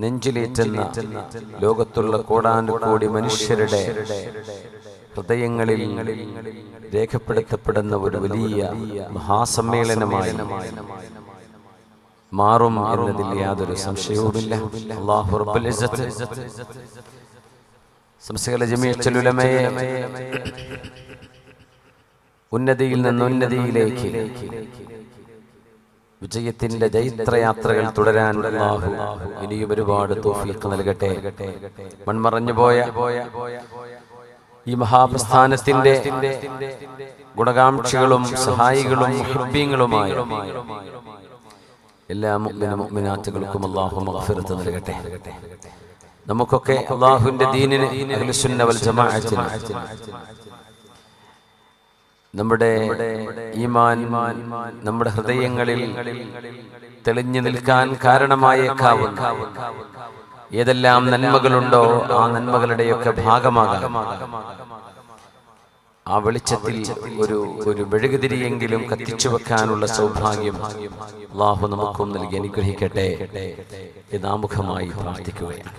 നെഞ്ചിലേറ്റുന്ന ലോകത്തുള്ള കോടാനുകോടി മനുഷ്യരുടെ ഹൃദയങ്ങളിൽ രേഖപ്പെടുത്തപ്പെടുന്ന ഒരു വലിയ മഹാസമ്മേളനമായി മാറും എന്നതിൽ യാതൊരു സംശയവുമില്ല. അല്ലാഹു റബ്ബുൽ ഇസ്സത്ത് സംസകല ജമീഅത്തുൽ ഉലമയെ ഉന്നതിയിൽ നിന്ന് ഉന്നതിയിലേക്ക് വിജയത്തിന്റെ ജൈത്രയാത്രകൾ തുടരാൻ അല്ലാഹു ഇനിയും ഒരുപാട് തൗഫീഖ് നൽകട്ടെ. മൺമറഞ്ഞു പോയ ഈ മഹാപ്രസ്ഥാനത്തിന്റെ ഗുണകാംക്ഷികളും സഹായികളും മുഹിബ്ബീങ്ങളുമായ എല്ലാ മുഅ്മിന മുഅ്മിനാത്തുകൾക്കും അല്ലാഹു മഗ്ഫിറത്ത് നൽകട്ടെ. നമുക്കൊക്കെ അല്ലാഹുവിന്റെ ദീനിനെ അഹ്ലുസുന്ന വൽ ജമാഅത്തിന് നമ്മുടെ ഈമാൻ നമ്മുടെ ഹൃദയങ്ങളിൽ തെളിഞ്ഞു നിൽക്കാൻ കാരണമായേക്കാവുന്ന ഏതെല്ലാം നന്മകളുണ്ടോ ആ നന്മകളുടെയൊക്കെ ഭാഗമാകാം. ആ വെളിച്ചത്തിൽ ഒരു മെഴുകുതിരിയെങ്കിലും കത്തിച്ചു വെക്കാനുള്ള സൗഭാഗ്യം അല്ലാഹു നമുക്കും നൽകി അനുഗ്രഹിക്കട്ടെ യഥാമുഖമായി പ്രാർത്ഥിക്കുകയാണ്.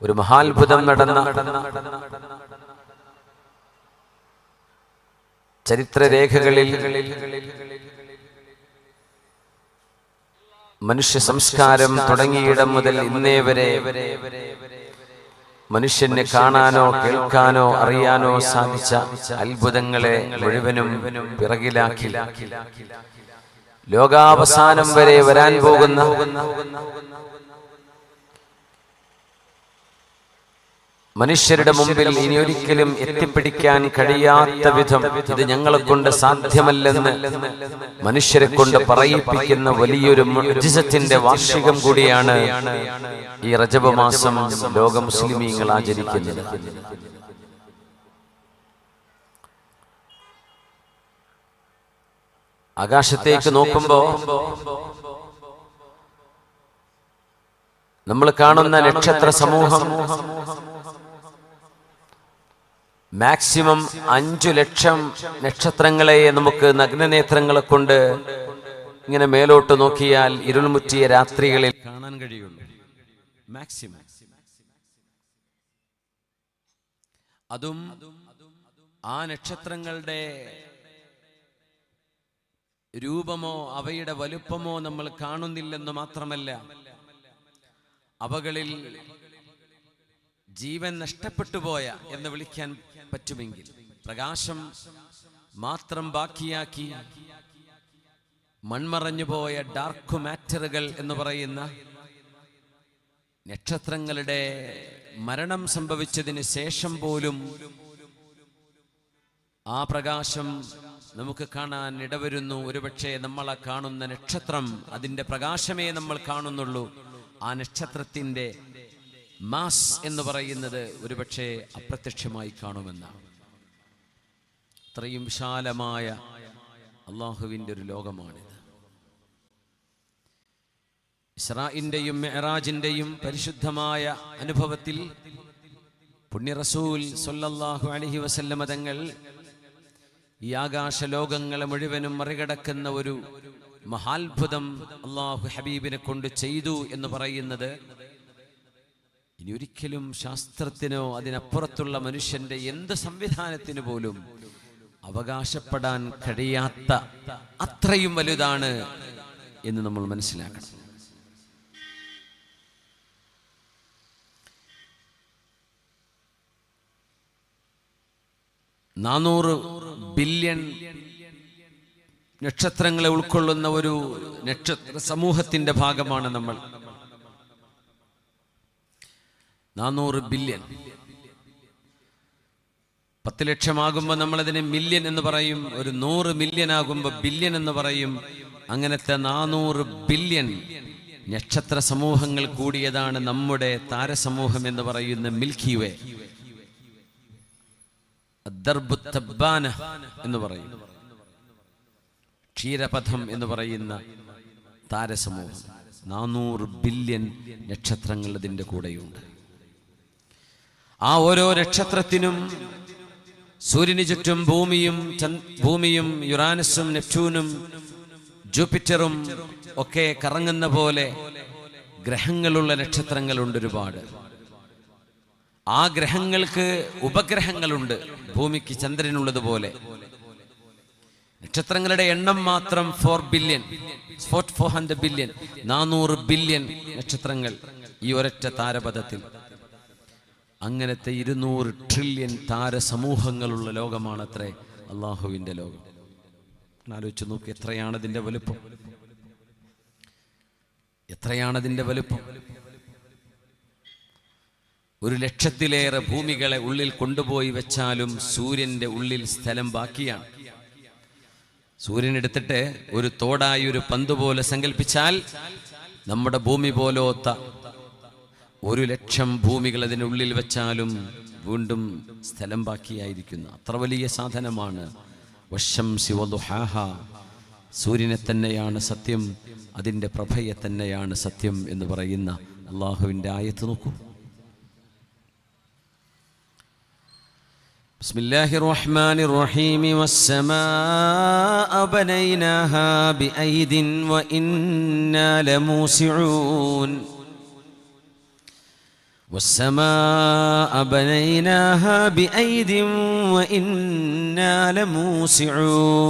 ഒരു മഹാത്ഭുതം നടന്ന ചരിത്രരേഖകളിൽ മനുഷ്യ സംസ്കാരം തുടങ്ങിയിടം മുതൽ ഇന്നേ വരെ മനുഷ്യന് കാണാനോ കേൾക്കാനോ അറിയാനോ സാധിച്ച അത്ഭുതങ്ങളെ മുഴുവനും പിറകിലാക്കി ലോകാവസാനം വരെ വരാൻ പോകുന്ന മനുഷ്യരുടെ മുമ്പിൽ ഇനി ഒരിക്കലും എത്തിപ്പിടിക്കാൻ കഴിയാത്ത വിധം ഇത് ഞങ്ങളെ കൊണ്ട് സാധ്യമല്ലെന്ന് മനുഷ്യരെ കൊണ്ട് പറയിപ്പിക്കുന്ന വലിയൊരു മുഅ്ജിസത്തിന്റെ വാർഷികം കൂടിയാണ് ഈ റജബ് മാസം ലോക മുസ്ലിമീങ്ങൾ ആചരിക്കുന്നത്. ആകാശത്തേക്ക് നോക്കുമ്പോ നമ്മൾ കാണുന്ന നക്ഷത്ര സമൂഹം മാക്സിമം 5 ലക്ഷം നക്ഷത്രങ്ങളെ നമുക്ക് നഗ്നനേത്രങ്ങളെ കൊണ്ട് ഇങ്ങനെ മേലോട്ട് നോക്കിയാൽ ഇരുൾമുറ്റിയ രാത്രികളിൽ കാണാൻ കഴിയുള്ളൂ. മാക്സിമം അതും ആ നക്ഷത്രങ്ങളുടെ രൂപമോ അവയുടെ വലുപ്പമോ നമ്മൾ കാണുന്നില്ലെന്ന് മാത്രമല്ല, അവകളിൽ ജീവൻ നഷ്ടപ്പെട്ടു പോയ എന്ന് വിളിക്കാൻ പറ്റുമെങ്കിൽ പ്രകാശം മാത്രം ബാക്കിയാക്കി മൺമറഞ്ഞു പോയ ഡാർക്ക് മാറ്ററുകൾ എന്ന് പറയുന്ന നക്ഷത്രങ്ങളുടെ മരണം സംഭവിച്ചതിന് ശേഷം പോലും ആ പ്രകാശം നമുക്ക് കാണാൻ ഇടവരുന്നു. ഒരുപക്ഷെ നമ്മളെ കാണുന്ന നക്ഷത്രം അതിൻ്റെ പ്രകാശമേ നമ്മൾ കാണുന്നുള്ളൂ. ആ നക്ഷത്രത്തിൻ്റെ മാസ് എന്ന് പറയുന്നത് ഒരുപക്ഷെ അപ്രത്യക്ഷമായി കാണുമെന്നാണ്. അത്രയും വിശാലമായ അള്ളാഹുവിൻ്റെ ഒരു ലോകമാണിത്. ഇസ്രാഇന്റെയും മിഅ്റാജിന്റെയും പരിശുദ്ധമായ അനുഭവത്തിൽ പുണ്യ റസൂൽ സ്വല്ലല്ലാഹു അലൈഹി വസല്ലമ തങ്ങൾ ഈ ആകാശ ലോകങ്ങളെ മുഴുവനും മറികടക്കുന്ന ഒരു മഹാത്ഭുതം അള്ളാഹു ഹബീബിനെ കൊണ്ട് ചെയ്തു എന്ന് പറയുന്നത് ഇനി ഒരിക്കലും ശാസ്ത്രത്തിനോ അതിനപ്പുറത്തുള്ള മനുഷ്യന്റെ എന്ത് സംവിധാനത്തിന് പോലും അവകാശപ്പെടാൻ കഴിയാത്ത അത്രയും വലുതാണ് എന്ന് നമ്മൾ മനസ്സിലാക്കണം. $400 ബില്യൺ നക്ഷത്രങ്ങളെ ഉൾക്കൊള്ളുന്ന ഒരു നക്ഷത്ര സമൂഹത്തിന്റെ ഭാഗമാണ് നമ്മൾ. 400 ബില്യൺ 10 ലക്ഷമാകുമ്പോൾ നമ്മളതിനെ മില്യൺ എന്ന് പറയും. ഒരു 100 മില്യൺ ആകുമ്പോൾ ബില്യൺ എന്ന് പറയും. അങ്ങനത്തെ 400 ബില്യൺ നക്ഷത്ര സമൂഹങ്ങൾ കൂടിയതാണ് നമ്മുടെ താരസമൂഹം എന്ന് പറയുന്ന മിൽക്കി വേ, ദർബു തബ്ബാന എന്ന് പറയും, ക്ഷീരപഥം എന്ന് പറയുന്ന താരസമൂഹം. 400 ബില്യൺ നക്ഷത്രങ്ങൾ അതിൻ്റെ കൂടെയുണ്ട്. ആ ഓരോ നക്ഷത്രത്തിനും സൂര്യന് ചുറ്റും ഭൂമിയും യുറാനസും നെപ്റ്റ്യൂണും ജൂപ്പിറ്ററും ഒക്കെ കറങ്ങുന്ന പോലെ ഗ്രഹങ്ങളുള്ള നക്ഷത്രങ്ങളുണ്ട് ഒരുപാട്. ആ ഗ്രഹങ്ങൾക്ക് ഉപഗ്രഹങ്ങളുണ്ട്, ഭൂമിക്ക് ചന്ദ്രനുള്ളതുപോലെ. നക്ഷത്രങ്ങളുടെ എണ്ണം മാത്രം 400 ബില്യൺ 400 ബില്യൺ നക്ഷത്രങ്ങൾ ഈ ഒരൊറ്റ താരപഥത്തിൽ. അങ്ങനത്തെ 200 ട്രില്യൺ താരസമൂഹങ്ങളുള്ള ലോകമാണത്രേ അള്ളാഹുവിൻ്റെ ലോകം. ആലോചിച്ച് നോക്ക്, എത്രയാണതിൻ്റെ വലുപ്പം, എത്രയാണതിൻ്റെ വലുപ്പം. 1,00,000-ലേറെ ഭൂമികളെ ഉള്ളിൽ കൊണ്ടുപോയി വെച്ചാലും സൂര്യൻ്റെ ഉള്ളിൽ സ്ഥലം ബാക്കിയാണ്. സൂര്യൻ എടുത്തിട്ട് ഒരു തോടായി ഒരു പന്ത് പോലെ സങ്കല്പിച്ചാൽ നമ്മുടെ ഭൂമി പോലോത്ത 1,00,000 ഭൂമികൾ അതിനുള്ളിൽ വെച്ചാലും വീണ്ടും സ്ഥലം ബാക്കിയായിരിക്കുന്നു. അത്ര വലിയ സാധനമാണ്. വശംസി വദുഹാഹ, സൂര്യനെ തന്നെയാണ് സത്യം, അതിൻ്റെ പ്രഭയെ തന്നെയാണ് സത്യം എന്ന് പറയുന്ന അള്ളാഹുവിൻ്റെ ആയത്ത് നോക്കൂ. ബിസ്മില്ലാഹിർ റഹ്മാനിർ റഹീം. വസ്സമാഅ ബനൈനാഹാ ബിഐദിൻ വഇന്നാ ലമൂസിഊൻ. والسماء بنيناها بأيد وإنا لموسعون.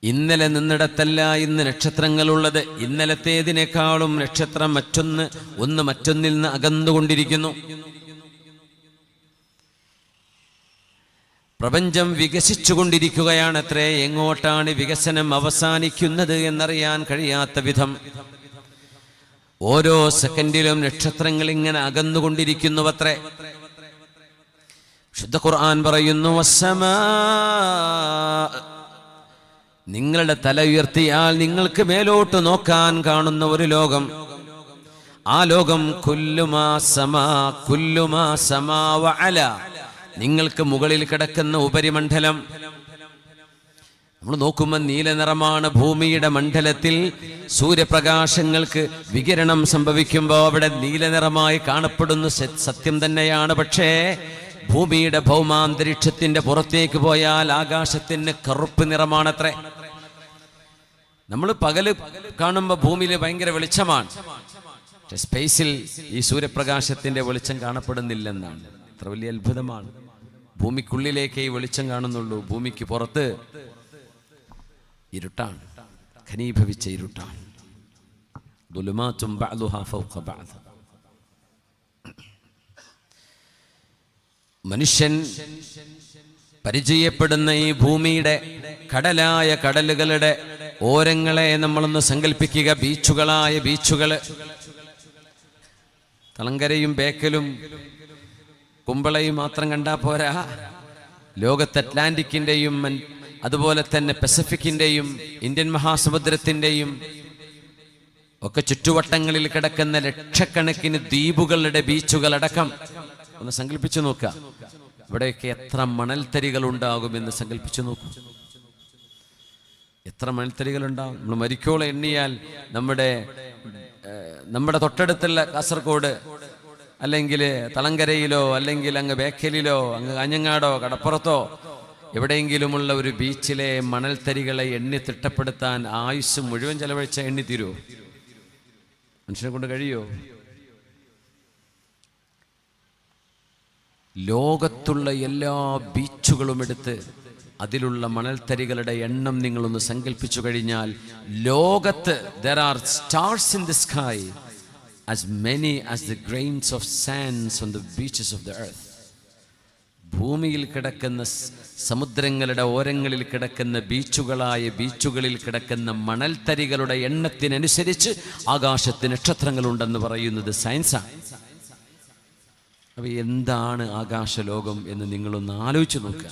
ഇന്നലെ നിന്നിടത്തല്ല ഇന്ന് നക്ഷത്രങ്ങളുള്ളത്. ഇന്നലത്തേതിനേക്കാളും നക്ഷത്രം ഒന്ന് മറ്റൊന്നിൽ നിന്ന് അകന്നുകൊണ്ടിരിക്കുന്നു. പ്രപഞ്ചം വികസിച്ചുകൊണ്ടിരിക്കുകയാണത്രേ. എങ്ങോട്ടാണ് വികസനം അവസാനിക്കുന്നത് എന്നറിയാൻ കഴിയാത്ത വിധം ഓരോ സെക്കൻഡിലും നക്ഷത്രങ്ങൾ ഇങ്ങനെ അകന്നുകൊണ്ടിരിക്കുന്നുവത്രേ. ശുദ്ധ ഖുർആൻ പറയുന്നു, നിങ്ങളുടെ തല ഉയർത്തിയാൽ നിങ്ങൾക്ക് മേലോട്ട് നോക്കാൻ കാണുന്ന ഒരു ലോകം. ആ ലോകം കുല്ലുമാ സമാ വഅല, നിങ്ങൾക്ക് മുകളിൽ കിടക്കുന്ന ഉപരിമണ്ഡലം. നമ്മൾ നോക്കുമ്പോൾ നീല നിറമാണ്. ഭൂമിയുടെ മണ്ഡലത്തിൽ സൂര്യപ്രകാശങ്ങൾക്ക് വികിരണം സംഭവിക്കുമ്പോൾ അവിടെ നീല നിറമായി കാണപ്പെടുന്ന സത്യം തന്നെയാണ്. പക്ഷേ ഭൂമിയുടെ ഭൗമാന്തരീക്ഷത്തിന്റെ പുറത്തേക്ക് പോയാൽ ആകാശത്തിന് കറുപ്പ് നിറമാണത്രേ. നമ്മൾ പകല് കാണുമ്പോൾ ഭൂമിയിൽ ഭയങ്കര വെളിച്ചമാണ്. പക്ഷെ സ്പേസിൽ ഈ സൂര്യപ്രകാശത്തിന്റെ വെളിച്ചം കാണപ്പെടുന്നില്ലെന്നാണ്. അത്ര വലിയ അത്ഭുതമാണ്. ഭൂമിക്കുള്ളിലേക്ക് ഈ വെളിച്ചം കാണുന്നുള്ളൂ. ഭൂമിക്ക് പുറത്ത് ഇരുട്ടാണ്, ഘനീഭവിച്ച ഇരുട്ടാണ്. ദുലുമാതും ബഅ്ദുഹാ ഫൗഖ ബഅദ്. മനുഷ്യൻ പരിചയപ്പെടുന്ന ഈ ഭൂമിയുടെ കടലായ കടലുകളുടെ ഓരങ്ങളെ നമ്മളൊന്ന് സങ്കല്പിക്കുക. ബീച്ചുകളായ ബീച്ചുകൾ, തളങ്കരയും ബേക്കലും കുമ്പളയും മാത്രം കണ്ടാൽ പോരാ. ലോകത്ത് അറ്റ്ലാന്റിക്കിൻ്റെയും അതുപോലെ തന്നെ പസഫിക്കിൻ്റെയും ഇന്ത്യൻ മഹാസമുദ്രത്തിൻ്റെയും ഒക്കെ ചുറ്റുവട്ടങ്ങളിൽ കിടക്കുന്ന ലക്ഷക്കണക്കിന് ദ്വീപുകളുടെ ബീച്ചുകളടക്കം ഒന്ന് സങ്കല്പിച്ചു നോക്കുക. ഇവിടെയൊക്കെ എത്ര മണൽത്തരികൾ ഉണ്ടാകുമെന്ന് സങ്കല്പിച്ചു നോക്കൂ. എത്ര മണൽത്തരികൾ ഉണ്ടാകും. നമ്മൾ മരിക്കോളം എണ്ണിയാൽ നമ്മുടെ തൊട്ടടുത്തുള്ള കാസർഗോഡ് അല്ലെങ്കിൽ തളങ്കരയിലോ അല്ലെങ്കിൽ അങ്ങ് ബേക്കലിലോ അങ്ങ് കാഞ്ഞങ്ങാടോ കടപ്പുറത്തോ എവിടെയെങ്കിലുമുള്ള ഒരു ബീച്ചിലെ മണൽത്തരികളെ എണ്ണി തിട്ടപ്പെടുത്താൻ ആയുസ് മുഴുവൻ ചെലവഴിച്ച എണ്ണി തീരുമോ? മനുഷ്യനെ കൊണ്ട് കഴിയോ? ലോകത്തുള്ള എല്ലാ ബീച്ചുകളും എടുത്ത് അതിലുള്ള മണൽത്തരികളുടെ എണ്ണം നിങ്ങളൊന്ന് സങ്കല്പിച്ചു കഴിഞ്ഞാൽ ലോകത്ത് there are stars in the sky as many as the grains of sands on the beaches of the earth. ഭൂമിയിൽ കിടക്കുന്ന സമുദ്രങ്ങളുടെ ഓരങ്ങളിൽ കിടക്കുന്ന ബീച്ചുകളിൽ കിടക്കുന്ന മണൽത്തരികളുടെ എണ്ണത്തിനനുസരിച്ച് ആകാശത്ത് നക്ഷത്രങ്ങളുണ്ടെന്ന് പറയുന്നത് സയൻസാണ്. അപ്പൊ എന്താണ് ആകാശലോകം എന്ന് നിങ്ങളൊന്ന് ആലോചിച്ച് നോക്കുക.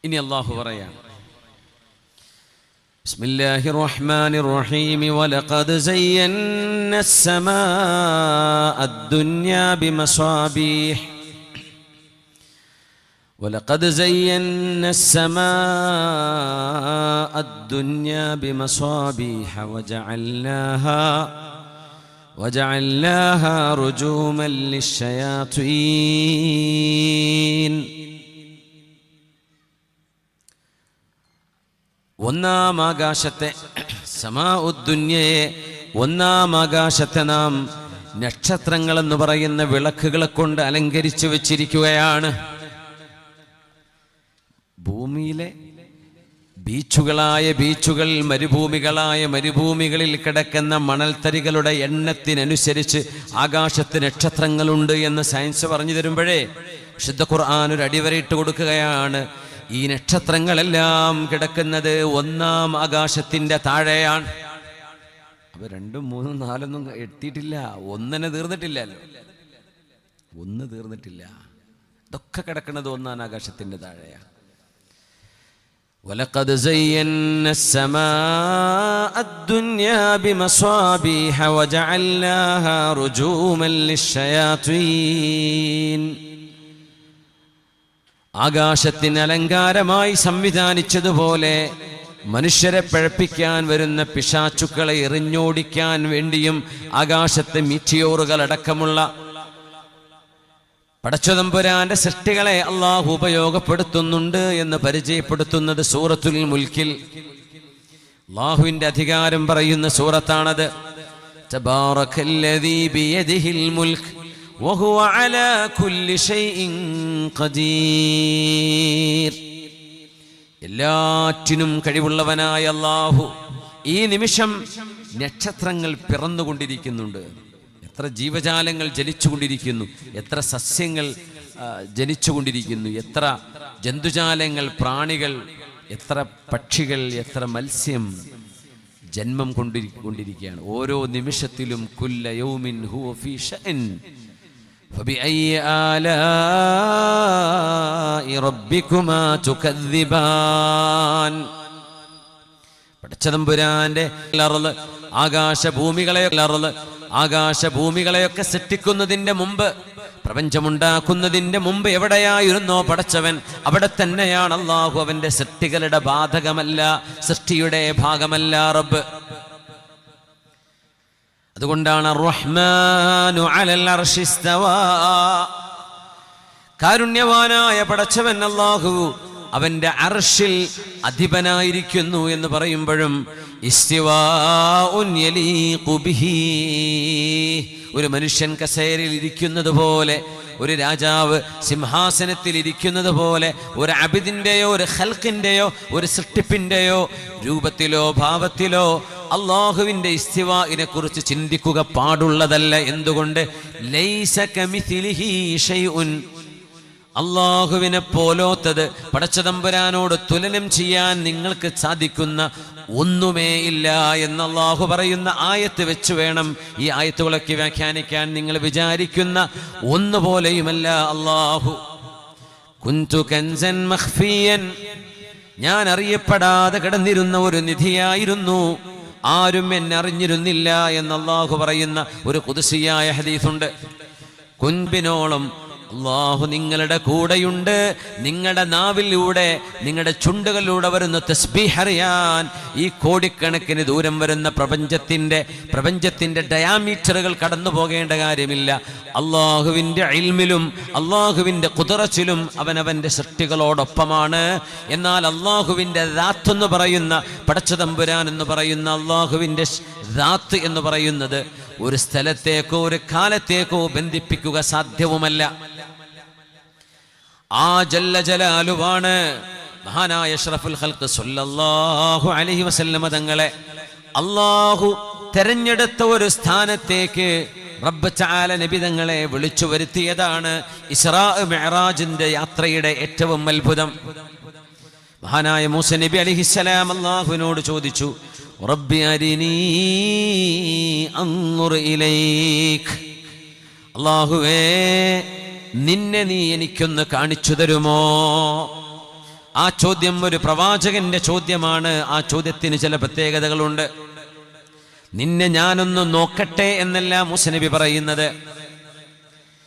ഇനി അല്ലാഹു പറയാം, ബിസ്മില്ലാഹിർ റഹ്മാനിർ റഹീം. വലഖദ് സയ്യന്ന السماء الدنيا بمصابيح ولقد زينا السماء الدنيا بمصابيح وجعلناها رجوما للشياطين. ഒന്നാം ആകാശത്തെ സമാഉദ്ദുന്യയെ ഒന്നാം ആകാശത്തെ നാം നക്ഷത്രങ്ങൾ എന്ന് പറയുന്ന വിളക്കുകളെ കൊണ്ട് അലങ്കരിച്ചു വെച്ചിരിക്കുകയാണ്. ഭൂമിയിലെ ബീച്ചുകൾ, മരുഭൂമികളായ മരുഭൂമികളിൽ കിടക്കുന്ന മണൽത്തരികളുടെ എണ്ണത്തിനനുസരിച്ച് ആകാശത്ത് നക്ഷത്രങ്ങളുണ്ട് എന്ന് സയൻസ് പറഞ്ഞു തരുമ്പോഴേ വിശുദ്ധ ഖുർആൻ ഒരു അടിവരയിട്ട് കൊടുക്കുകയാണ്. ഈ നക്ഷത്രങ്ങളെല്ലാം കിടക്കുന്നത് ഒന്നാം ആകാശത്തിന്റെ താഴെയാണ്. അപ്പൊ 2, 3, 4 എത്തിയിട്ടില്ല, ഒന്നിനെ തീർന്നിട്ടില്ലല്ലോ, ഒന്ന് തീർന്നിട്ടില്ല. ഇതൊക്കെ കിടക്കുന്നത് ഒന്നാം ആകാശത്തിന്റെ താഴെയാണ്. وَلَقَدْ زَيَّنَّا السَّمَاءَ الدُّنْيَا بِمَصَابِيحَ وَجَعَلْنَاهَا رُجُومًا لِلشَّيَاطِينِ. ആകാശത്തിന് അലങ്കാരമായി സംവിധാനിച്ചതുപോലെ മനുഷ്യരെ പഴപ്പിക്കാൻ വരുന്ന പിശാചുക്കളെ എറിഞ്ഞോടിക്കാൻ വേണ്ടിയും ആകാശത്തെ മീറ്റിയോറുകൾ അടക്കമുള്ള പടച്ചതമ്പുരാന്റെ സൃഷ്ടികളെ അള്ളാഹു ഉപയോഗപ്പെടുത്തുന്നുണ്ട് എന്ന് പരിചയപ്പെടുത്തുന്നത് സൂറത്തുൽ മുൽക്കിൽ അള്ളാഹുവിന്റെ അധികാരം പറയുന്ന സൂറത്താണത്. തബാറകല്ലദീ ബിയദിഹിൽ മുൽക്ക് വഹുവ അലാ കുല്ലി ഷൈഇൻ ഖദീർ. എല്ലാറ്റിനും കഴിവുള്ളവനായ അള്ളാഹു ഈ നിമിഷം നക്ഷത്രങ്ങൾ പിറന്നുകൊണ്ടിരിക്കുന്നുണ്ട്. എത്ര ജീവജാലങ്ങൾ ജനിച്ചുകൊണ്ടിരിക്കുന്നു, എത്ര സസ്യങ്ങൾ ജനിച്ചുകൊണ്ടിരിക്കുന്നു, എത്ര ജന്തുജാലങ്ങൾ, എത്ര പക്ഷികൾ, എത്ര മത്സ്യം ജന്മം കൊണ്ടിരിക്കുകയാണ്. ഓരോ നിമിഷത്തിലും കുല്ല യൗമിൻ ഹുവ ഫീ ഷഅൻ ഫബിഅയ്യി ആലാഇ റബ്ബികുമാ തുകദ്ദിബാൻ. പടച്ചതമ്പുരാന്റെ ആകാശഭൂമികളെയൊക്കെ സൃഷ്ടിക്കുന്നതിന്റെ മുമ്പ്, പ്രപഞ്ചമുണ്ടാക്കുന്നതിന്റെ മുമ്പ് എവിടെയായിരുന്നോ പടച്ചവൻ, അവിടെ തന്നെയാണ് അള്ളാഹു. അവന്റെ സൃഷ്ടികളുടെ ബാധകമല്ല, സൃഷ്ടിയുടെ ഭാഗമല്ല റബ്ബ്. അതുകൊണ്ടാണ് റഹ്മാനു അലൽ അർശി ഇസ്തവാ, കാരുണ്യവാനായ പടച്ചവൻ അല്ലാഹു അവന്റെ അർശിൽ അധിപനായിരിക്കുന്നു എന്ന് പറയുമ്പോഴും ഇസ്തിവാഉൻ യലീഖു ബിഹി, ഒരു മനുഷ്യൻ കസേരയിൽ ഇരിക്കുന്നത് പോലെ, ഒരു രാജാവ് സിംഹാസനത്തിൽ ഇരിക്കുന്നത് പോലെ, ഒരു അബിദിന്റെയോ ഒരു ഖൽഖിന്റെയോ ഒരു സൃഷ്ടിപ്പിന്റെയോ രൂപത്തിലോ ഭാവത്തിലോ അള്ളാഹുവിന്റെ ഇസ്തിവാഇനെ കുറിച്ച് ചിന്തിക്കുക പാടുള്ളതല്ല. എന്തുകൊണ്ട്? ലൈസ കമിഥിലിഹി ഷൈഉൻ, അള്ളാഹുവിനെ പോലോത്തത്, പടച്ചതമ്പുരാനോട് തുലനം ചെയ്യാൻ നിങ്ങൾക്ക് സാധിക്കുന്ന ഒന്നുമേ ഇല്ല എന്ന് അള്ളാഹു പറയുന്ന ആയത്ത് വെച്ച് വേണം ഈ ആയത്തുകളൊക്കെ വ്യാഖ്യാനിക്കാൻ. നിങ്ങൾ വിചാരിക്കുന്ന ഒന്നുപോലെയുമല്ല അള്ളാഹു. കുന്തു കൻസൻ മഖ്ഫിയൻ, ഞാൻ അറിയപ്പെടാതെ കിടന്നിരുന്ന ഒരു നിധിയായിരുന്നു, ആരും എന്നെ അറിഞ്ഞിരുന്നില്ല എന്ന് അള്ളാഹു പറയുന്ന ഒരു ഖുദ്സിയായ ഹദീസുണ്ട്. കുൻബിനോളം അള്ളാഹു നിങ്ങളുടെ കൂടെയുണ്ട്. നിങ്ങളുടെ നാവിലൂടെ, നിങ്ങളുടെ ചുണ്ടുകളിലൂടെ വരുന്ന തസ്ബീഹ് അറിയാൻ ഈ കോടിക്കണക്കിന് ദൂരം വരുന്ന പ്രപഞ്ചത്തിന്റെ ഡയാമീറ്ററുകൾ കടന്നു പോകേണ്ട കാര്യമില്ല. അള്ളാഹുവിന്റെ ഇൽമിലും അള്ളാഹുവിന്റെ ഖുദ്റത്തിലും അവനവന്റെ സൃഷ്ടികളോടൊപ്പമാണ്. എന്നാൽ അള്ളാഹുവിന്റെ ദാത്ത് എന്ന് പറയുന്ന, പടച്ചതമ്പുരാൻ എന്ന് പറയുന്ന അള്ളാഹുവിന്റെ ദാത്ത് എന്ന് പറയുന്നത് ഒരു സ്ഥലത്തേക്കോ ഒരു കാലത്തേക്കോ ബന്ധിപ്പിക്കുക സാധ്യവുമല്ല. ആ ജല്ല ജലാലുവാണ് മഹാനായ അഷ്റഫുൽ ഖൽഖ് സ്വല്ലല്ലാഹു അലൈഹി വസല്ലമ തങ്ങളെ അല്ലാഹു തെരഞ്ഞെടുത്ത ഒരു സ്ഥാനത്തേക്ക് റബ്ബ് തആല നബി തങ്ങളെ വിളിച്ചു വരുത്തിയതാണ് ഇസ്രാ മിഅ്റാജിന്റെ യാത്രയുടെ ഏറ്റവും അത്ഭുതം. മഹാനായ മൂസ നബി അലൈഹിസ്സലാം അല്ലാഹുവിനോട് ചോദിച്ചു, റബ്ബി അരിനീ അൻദുർ ഇലൈക്, അല്ലാഹുവേ നിന്നെ നീ എനിക്കൊന്ന് കാണിച്ചു തരുമോ? ആ ചോദ്യം ഒരു പ്രവാചകന്റെ ചോദ്യമാണ്. ആ ചോദ്യത്തിന് ചില പ്രത്യേകതകളുണ്ട്. നിന്നെ ഞാനൊന്ന് നോക്കട്ടെ എന്നല്ല മൂസ നബി പറയുന്നത്,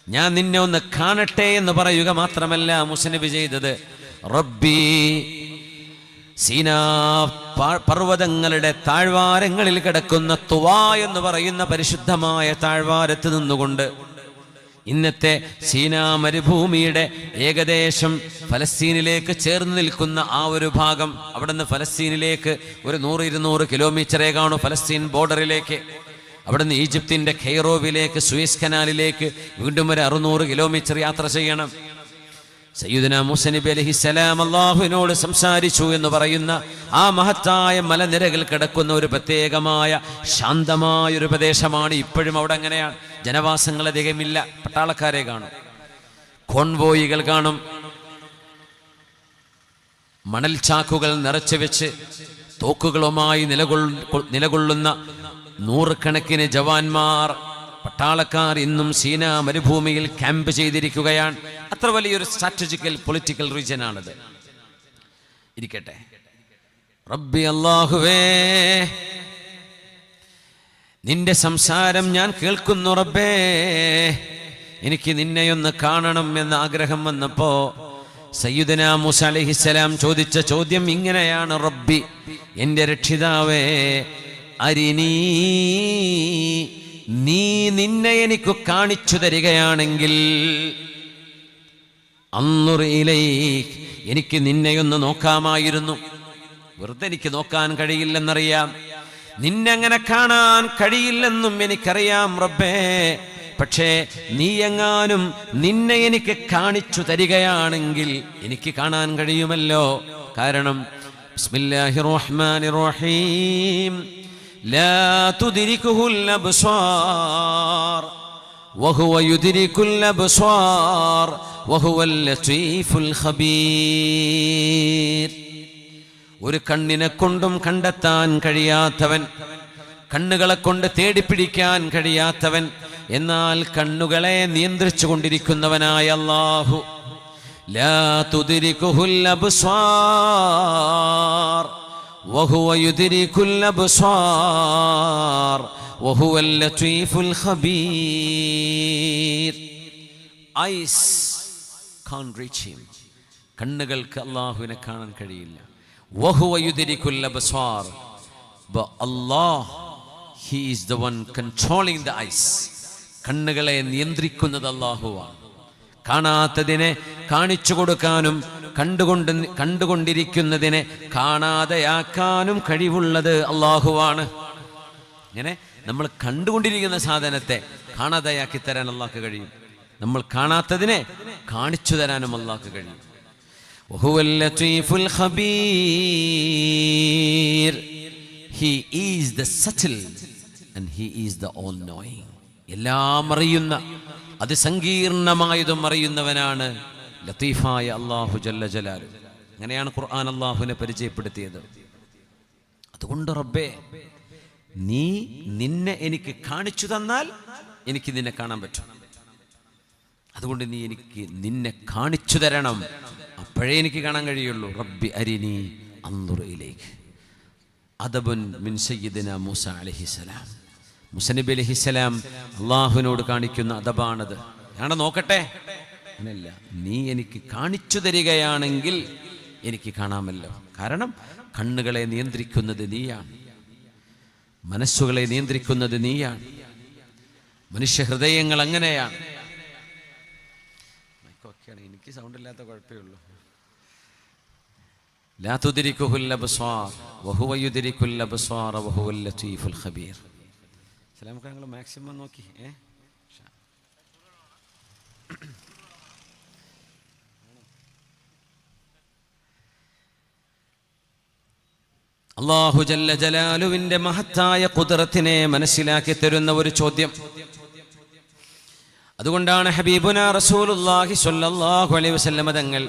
ഞാൻ നിന്നെ ഒന്ന് കാണട്ടെ എന്ന് പറയുക മാത്രമല്ല മൂസ നബി ചെയ്തത്. റബ്ബി, സീനാ പർവ്വതങ്ങളുടെ താഴ്വാരങ്ങളിൽ കിടക്കുന്ന തുവാ എന്ന് പറയുന്ന പരിശുദ്ധമായ താഴ്വാരത്ത് നിന്നുകൊണ്ട് ഇന്നത്തെ സീനാ മരുഭൂമിയുടെ ഏകദേശം ഫലസ്തീനിലേക്ക് ചേർന്ന് നിൽക്കുന്ന ആ ഒരു ഭാഗം, അവിടെ നിന്ന് ഫലസ്തീനിലേക്ക് ഒരു 100-200 കിലോമീറ്ററേ കാണൂ ഫലസ്തീൻ ബോർഡറിലേക്ക്. അവിടെ നിന്ന് ഈജിപ്തിൻ്റെ ഖൈറോവിലേക്ക്, സൂയസ് കനാലിലേക്ക് വീണ്ടും ഒരു 600 കിലോമീറ്റർ യാത്ര ചെയ്യണം. സയ്യിദുനാ മൂസ നബി അലൈഹിസ്സലാം അല്ലാഹുവിനോട് സംസാരിച്ചു എന്ന് പറയുന്ന ആ മഹത്തായ മലനിരകൾ കിടക്കുന്ന ഒരു പ്രത്യേകമായ ശാന്തമായ ഒരു പ്രദേശമാണ്. ഇപ്പോഴും അവിടെ അങ്ങനെയാണ്. ജനവാസങ്ങൾ അധികമില്ല. പട്ടാളക്കാരെ കാണും, കോൺവോയികൾ കാണും, മണൽ ചാക്കുകൾ നിറച്ചു വെച്ച് തോക്കുകളുമായി നിലകൊള്ളുന്ന 100 കണക്കിന് ജവാന്മാർ, പട്ടാളക്കാർ ഇന്നും സീനാ മരുഭൂമിയിൽ ക്യാമ്പ് ചെയ്തിരിക്കുകയാണ്. അത്ര വലിയൊരു സ്ട്രാറ്റജിക്കൽ പൊളിറ്റിക്കൽ റീജിയനാണിത്. ഇരിക്കട്ടെ. റബ്ബി അല്ലാഹുവേ, നിന്റെ സംസാരം ഞാൻ കേൾക്കുന്നു റബ്ബേ, എനിക്ക് നിന്നെയൊന്ന് കാണണം എന്ന ആഗ്രഹം വന്നപ്പോ സയ്യിദുനാ മൂസ അലൈഹിസ്സലാം ചോദിച്ച ചോദ്യം ഇങ്ങനെയാണ്: റബ്ബി, എൻ്റെ രക്ഷിതാവേ, അരിനീ, നീ നിന്നെ എനിക്ക് കാണിച്ചു തരികയാണെങ്കിൽ, അൻദുർ ഇലൈക്, എനിക്ക് നിന്നെയൊന്ന് നോക്കാമായിരുന്നു. വെറുതെ എനിക്ക് നോക്കാൻ കഴിയില്ലെന്നറിയാം, നിന്നെ അങ്ങനെ കാണാൻ കഴിയില്ലെന്നും എനിക്കറിയാം റബ്ബേ. പക്ഷേ നീ എങ്ങാനും നിന്നെ എനിക്ക് കാണിച്ചു തരികയാണെങ്കിൽ എനിക്ക് കാണാൻ കഴിയുമല്ലോ. കാരണം ബിസ്മില്ലാഹിർ റഹ്മാനിർ റഹീം, ലാ തുദ്രികുഹുൽ അബ്സാർ വഹുവ യുദ്രികുൽ അബ്സാർ വഹുവൽ ലതീഫുൽ ഖബീർ. ഒരു കണ്ണിനെ കൊണ്ടും കണ്ടെത്താൻ കഴിയാത്തവൻ, കണ്ണുകളെ കൊണ്ട് തേടിപ്പിടിക്കാൻ കഴിയാത്തവൻ, എന്നാൽ കണ്ണുകളെ നിയന്ത്രിച്ചു കൊണ്ടിരിക്കുന്നവനായ അല്ലാഹു. ലാ തുദ്രികുഹുൽ അബ്സാർ വഹുവ യുദ്രികുൽ അബ്സാർ വഹുവൽ ലതീഫുൽ ഖബീർ. Eyes can't reach him. കണ്ണുകൾക്ക് അല്ലാഹുവിനെ കാണാൻ കഴിയില്ല. വഹുവ യുദ്രികുൽ Absar, but Allah, he is the one controlling the eyes. കണ്ണുകളെ നിയന്ത്രിക്കുന്നത് അല്ലാഹുവാണ്. കാണാത്തതിനെ കാണിച്ചു കൊടുക്കാനും കണ്ടുകൊണ്ടിരിക്കുന്നതിനെ കാണാതെയാക്കാനും കഴിവുള്ളത് അല്ലാഹുവാണ്. ഇങ്ങനെ നമ്മൾ കണ്ടുകൊണ്ടിരിക്കുന്ന സാധനത്തെ കാണാതെയാക്കി തരാൻ അല്ലാഹുക്ക് കഴിയും. നമ്മൾ കാണാത്തതിനെ കാണിച്ചു തരാനും അല്ലാഹുക്ക് കഴിയും. വഹുവൽ ലതീഫുൽ Kabeer. He is the subtle and he is the all knowing. എല്ലാം അറിയുന്ന, അതിസങ്കീർണമായതും അറിയുന്നവനാണ് ലത്തീഫായ അല്ലാഹു ജല്ല ജലാലു. അങ്ങനെയാണ് ഖുർആൻ അല്ലാഹുവിനെ പരിചയപ്പെടുത്തിയത്. അതുകൊണ്ട് റബ്ബേ, നീ നിന്നെ എനിക്ക് കാണിച്ചു തന്നാൽ എനിക്ക് നിന്നെ കാണാൻ പറ്റും. അതുകൊണ്ട് നീ എനിക്ക് നിന്നെ കാണിച്ചു തരണം, അപ്പോഴേ എനിക്ക് കാണാൻ കഴിയുള്ളൂ. റബ്ബി അരിനി അൻദുർ ഇലൈക്. അദബുൻ മിൻ സയ്യിദിന മൂസ അലൈഹിസ്സലാം. മൂസ നബി അലൈഹിസ്സലാം അല്ലാഹുവിനോട് കാണിക്കുന്ന അദബാണത്. ഞാൻ നോക്കട്ടെ, അങ്ങനെയല്ല, നീ എനിക്ക് കാണിച്ചു തരികയാണെങ്കിൽ എനിക്ക് കാണാമല്ലോ. കാരണം കണ്ണുകളെ നിയന്ത്രിക്കുന്നത് നീയാണ്, മനസ്സുകളെ നിയന്ത്രിക്കുന്നത് നീയാണ്. മനുഷ്യ ഹൃദയങ്ങൾ അങ്ങനെയാണ്. എനിക്ക് സൗണ്ട് ഇല്ലാത്ത കുഴപ്പമേ ഉള്ളൂ. ലാ തുദ്രികുഹുൽ അബ്സാർ വഹുവ യുദ്രികുൽ അബ്സാർ വഹുവൽ ലതീഫുൽ ഖബീർ. സലാമൊക്കെ ഞങ്ങൾ മാക്സിമം നോക്കി. അല്ലാഹു ജല്ല ജലാലുവിന്റെ മഹത്തായ ഖുദ്റത്തിനെ മനസ്സിലാക്കി തരുന്ന ഒരു ചോദ്യം. അതുകൊണ്ടാണ് ഹബീബുന റസൂലുള്ളാഹി സ്വല്ലല്ലാഹു അലൈഹി വസല്ലം തങ്ങൾ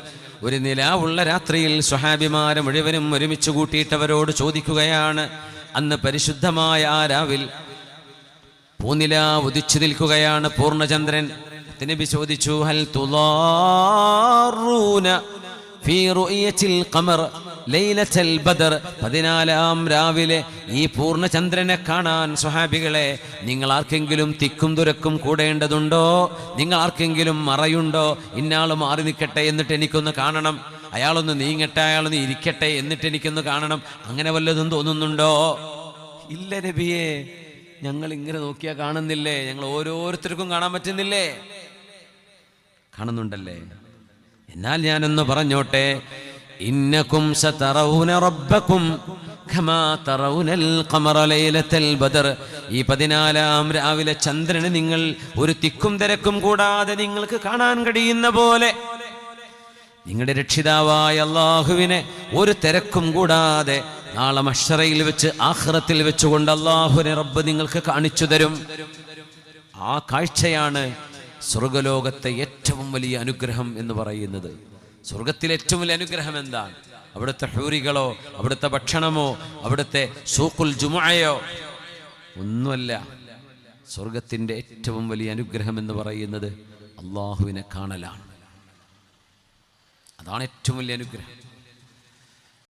ഒരു നിലാവുള്ള രാത്രിയിൽ സ്വഹാബിമാരെ മുഴുവനും ഒരുമിച്ച് കൂട്ടിയിട്ടവരോട് ചോദിക്കുകയാണ്. അന്ന് പരിശുദ്ധമായ ആ രാവിൽ പൂനില ഉദിച്ചു നിൽക്കുകയാണ്, പൂർണ്ണചന്ദ്രൻ. നബി ചോദിച്ചു, ഹൽ തുളാറൂന ഫീ റുയത്തിൽ ഖമർ ലൈലത്തുൽ ബദർ. 14-ാം രാവിലെ ഈ പൂർണ്ണചന്ദ്രനെ കാണാൻ സ്വഹാബികളെ, നിങ്ങൾ ആർക്കെങ്കിലും തിക്കും തുരക്കും കൂടേണ്ടതുണ്ടോ? നിങ്ങൾ ആർക്കെങ്കിലും മറയുണ്ടോ? ഇന്നാൾ മാറി നിൽക്കട്ടെ എന്നിട്ട് എനിക്കൊന്ന് കാണണം, അയാളൊന്ന് നീങ്ങട്ടെ, അയാളൊന്ന് ഇരിക്കട്ടെ എന്നിട്ട് എനിക്കൊന്ന് കാണണം, അങ്ങനെ വല്ലതും തോന്നുന്നുണ്ടോ? ഇല്ല നബിയേ, ഞങ്ങൾ ഇങ്ങനെ നോക്കിയാൽ കാണുന്നില്ലേ, ഞങ്ങൾ ഓരോരുത്തർക്കും കാണാൻ പറ്റുന്നില്ലേ? കാണുന്നുണ്ടല്ലേ? എന്നാൽ ഞാനൊന്ന് പറഞ്ഞോട്ടെ, ഇന്നകും സതറൗന റബ്ബകും കമാ തറൗനൽ ഖമറ ലൈലത്തൽ ബദർ. ഈ 14-ാം രാവിലെ ചന്ദ്രനെ നിങ്ങൾ ഒരു തിക്കും തിരക്കും കൂടാതെ നിങ്ങൾക്ക് കാണാൻ കഴിയുന്ന പോലെ നിങ്ങളുടെ രക്ഷിതാവായ അല്ലാഹുവിനെ ഒരു തിരക്കും കൂടാതെ നാളെ മഹ്ശറയിൽ വെച്ച്, ആഖിറത്തിൽ വെച്ചുകൊണ്ട് അല്ലാഹുവിനെ റബ്ബ് നിങ്ങൾക്ക് കാണിച്ചു തരും. ആ കാഴ്ചയാണ് സ്വർഗലോകത്തെ ഏറ്റവും വലിയ അനുഗ്രഹം എന്ന് പറയുന്നത്. സ്വർഗത്തിലെ ഏറ്റവും വലിയ അനുഗ്രഹം എന്താണ്? അവിടുത്തെ ഹൂറികളോ, അവിടുത്തെ ഭക്ഷണമോ, അവിടുത്തെ സൂഖുൽ ജുമുഅയോ ഒന്നുമല്ല. സ്വർഗത്തിൻ്റെ ഏറ്റവും വലിയ അനുഗ്രഹം എന്ന് പറയുന്നത് അല്ലാഹുവിനെ കാണലാണ്. അതാണ് ഏറ്റവും വലിയ അനുഗ്രഹം.